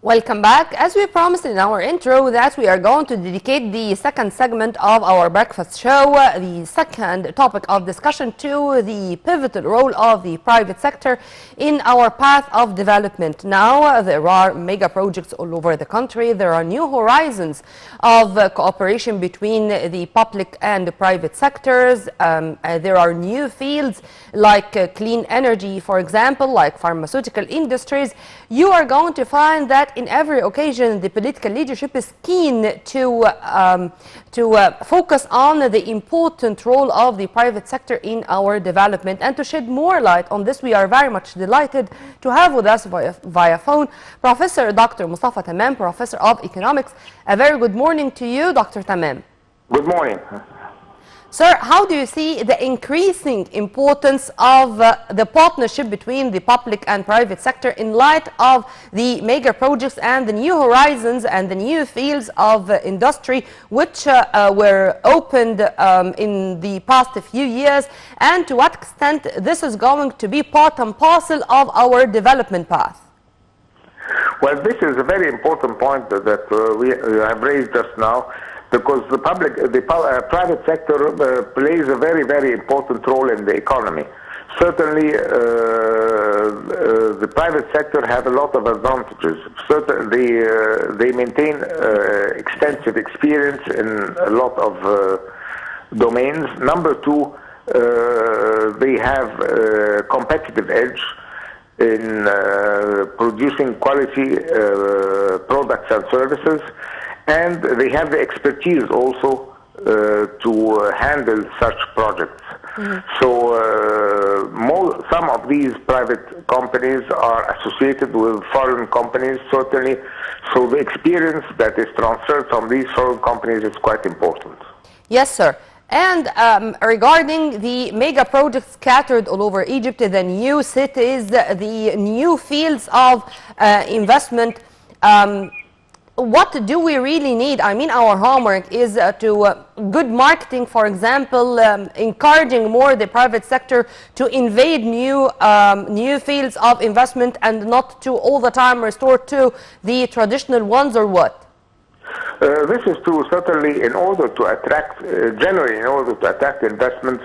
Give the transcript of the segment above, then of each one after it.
Welcome back. As we promised in our intro that we are going to dedicate the second segment of our breakfast show, the second topic of discussion, to the pivotal role of the private sector in our path of development. Now, there are mega projects all over the country. There are new horizons of cooperation between the public and the private sectors. There are new fields like clean energy, for example, like pharmaceutical industries. You are going to find that in every occasion, the political leadership is keen to focus on the important role of the private sector in our development. And to shed more light on this, we are very much delighted to have with us via phone Professor Dr. Mostafa Tammam, Professor of Economics. A very good morning to you, Dr. Tammam. Good morning. Sir, how do you see the increasing importance of the partnership between the public and private sector in light of the mega projects and the new horizons and the new fields of industry which were opened in the past few years, and to what extent this is going to be part and parcel of our development path? Well, this is a very important point that we have raised just now, because the private sector plays a very, very important role in the economy. Certainly, the private sector have a lot of advantages. Certainly, they maintain extensive experience in a lot of domains. Number two, they have a competitive edge in producing quality products and services. And they have the expertise also to handle such projects. Mm-hmm. So some of these private companies are associated with foreign companies, certainly. So the experience that is transferred from these foreign companies is quite important. Yes, sir. And regarding the mega projects scattered all over Egypt, the new cities, the new fields of investment, what do we really need? I mean, our homework is to good marketing, for example, encouraging more the private sector to invade new fields of investment and not to all the time restore to the traditional ones, or what? This is true. Certainly, in order to attract, generally, in order to attract investments,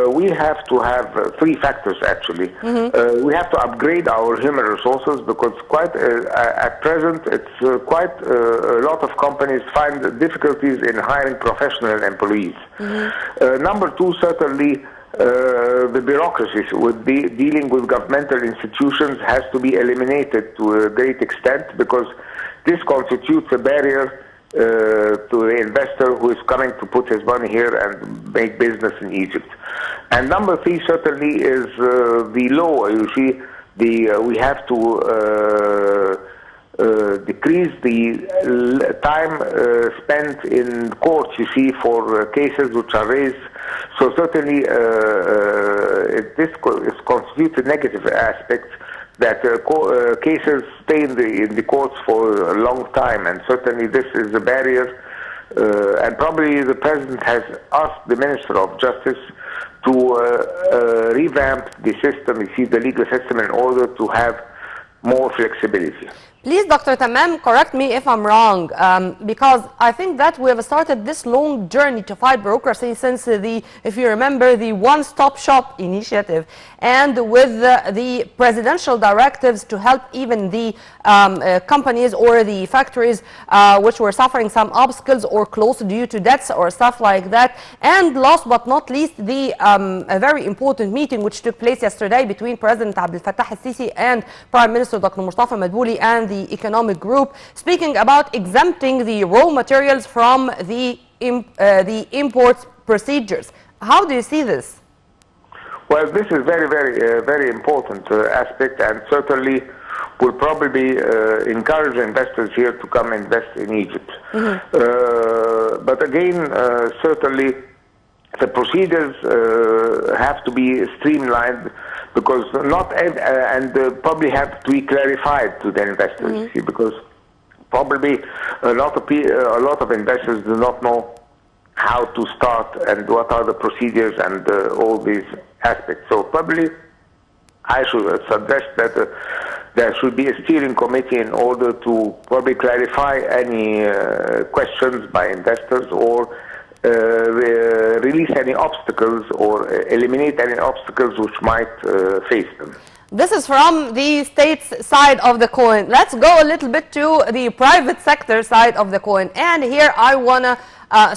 we have to have three factors, actually. Mm-hmm. We have to upgrade our human resources, because at present, it's quite a lot of companies find difficulties in hiring professional employees. Mm-hmm. Number two, certainly, the bureaucracy with dealing with governmental institutions has to be eliminated to a great extent, because this constitutes a barrier to the investor who is coming to put his money here and make business in Egypt. And number three certainly is the law. You see, we have to decrease the time spent in courts, you see, for cases which are raised. So certainly this constitutes a negative aspect, that cases stay in the courts for a long time, and certainly this is a barrier. And probably the President has asked the Minister of Justice to revamp the system, you see, the legal system, in order to have more flexibility. Please, Dr. Tammam, correct me if I'm wrong, because I think that we have started this long journey to fight bureaucracy since if you remember, the one-stop shop initiative, and with the presidential directives to help even the companies or the factories which were suffering some obstacles or closed due to debts or stuff like that. And last but not least, a very important meeting which took place yesterday between President Abdel Fattah al-Sisi and Prime Minister Dr. Mostafa Madbouli and the economic group, speaking about exempting the raw materials from the import procedures. How do you see this? Well, this is very, very important aspect, and certainly will probably encourage investors here to come invest in Egypt. Mm-hmm. But again, certainly the procedures have to be streamlined, because and probably have to be clarified to the investors. Mm-hmm. See, because probably a lot of investors do not know how to start and what are the procedures and all these aspects. So probably I should suggest that There should be a steering committee in order to probably clarify any questions by investors or release any obstacles or eliminate any obstacles which might face them. This is from the state's side of the coin. Let's go a little bit to the private sector side of the coin. And here I want to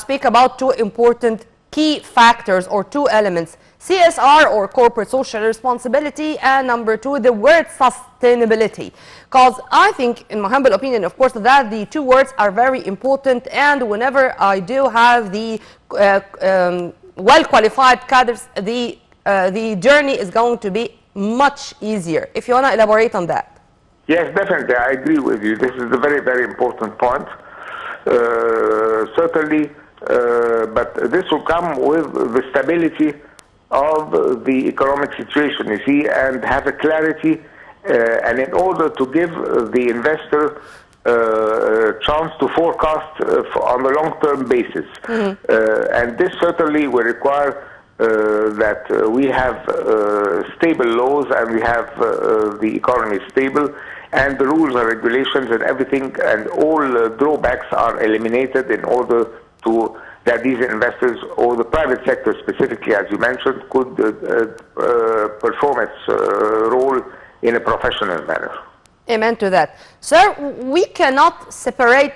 speak about two important key factors or two elements. CSR or corporate social responsibility, and number two, the word sustainability. Because I think, in my humble opinion, of course, that the two words are very important, and whenever I do have the well-qualified cadres, the journey is going to be much easier. If you want to elaborate on that. Yes, definitely, I agree with you. This is a very, very important point. Certainly, but this will come with the stability of the economic situation, you see, and have a clarity, and in order to give the investor a chance to forecast on a long-term basis. And this certainly will require that we have stable laws, and we have the economy stable, and the rules and regulations and everything, and all drawbacks are eliminated in order to that these investors, or the private sector specifically, as you mentioned, could perform its role in a professional manner. Amen to that. Sir, we cannot separate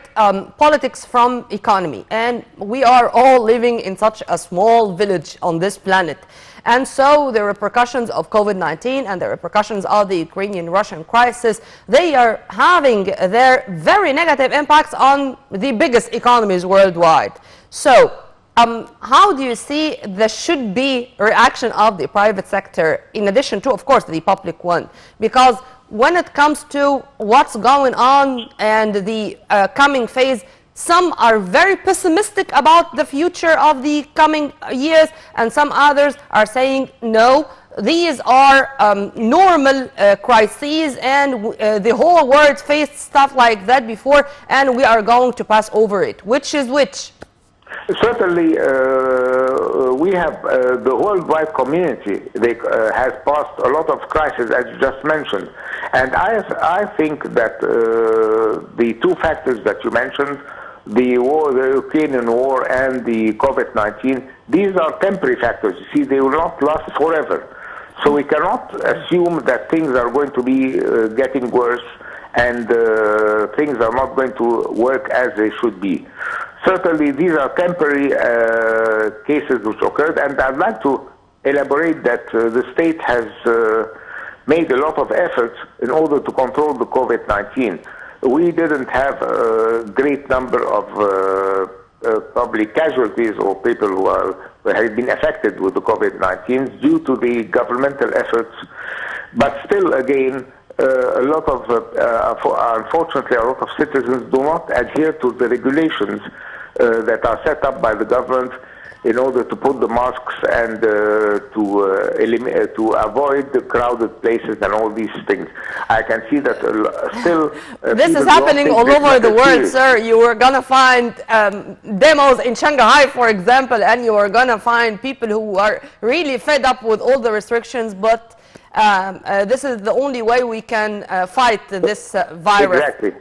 politics from economy, and we are all living in such a small village on this planet. And so the repercussions of COVID-19 and the repercussions of the Ukrainian-Russian crisis, they are having their very negative impacts on the biggest economies worldwide. So how do you see the should be reaction of the private sector in addition to, of course, the public one? Because when it comes to what's going on and the coming phase, some are very pessimistic about the future of the coming years, and some others are saying, no, these are normal crises, and the whole world faced stuff like that before, and we are going to pass over it. Which is which? Certainly, we have the worldwide community has passed a lot of crises, as you just mentioned. And I think that the two factors that you mentioned, the war, the Ukrainian war and the COVID-19, these are temporary factors. You see, they will not last forever. So we cannot assume that things are going to be getting worse and things are not going to work as they should be. Certainly, these are temporary cases which occurred, and I'd like to elaborate that the state has made a lot of efforts in order to control the COVID-19. We didn't have a great number of public casualties or people who have been affected with the COVID-19 due to the governmental efforts, but still, again, unfortunately, a lot of citizens do not adhere to the regulations that are set up by the government in order to put the masks and to avoid the crowded places and all these things. I can see that still... this is happening all over the world, sir. You are going to find demos in Shanghai, for example, and you are going to find people who are really fed up with all the restrictions, but this is the only way we can fight this virus. Exactly.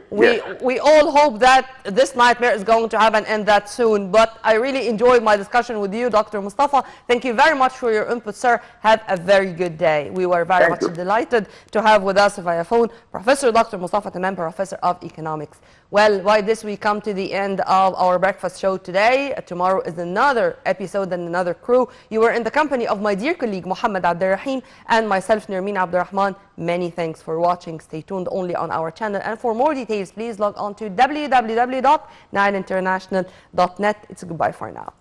We all hope that this nightmare is going to have an end that soon. But I really enjoyed my discussion with you, Dr. Mostafa. Thank you very much for your input, sir. Have a very good day. We were very much delighted to have with us via phone Professor Dr. Mostafa Tammam, Professor of Economics. Well, by this we come to the end of our breakfast show today. Tomorrow is another episode and another crew. You were in the company of my dear colleague Muhammad Abdurrahim and myself, Nermeen Abdurrahman. Many thanks for watching. Stay tuned only on our channel. And for more details, please log on to www.9international.net. It's a goodbye for now.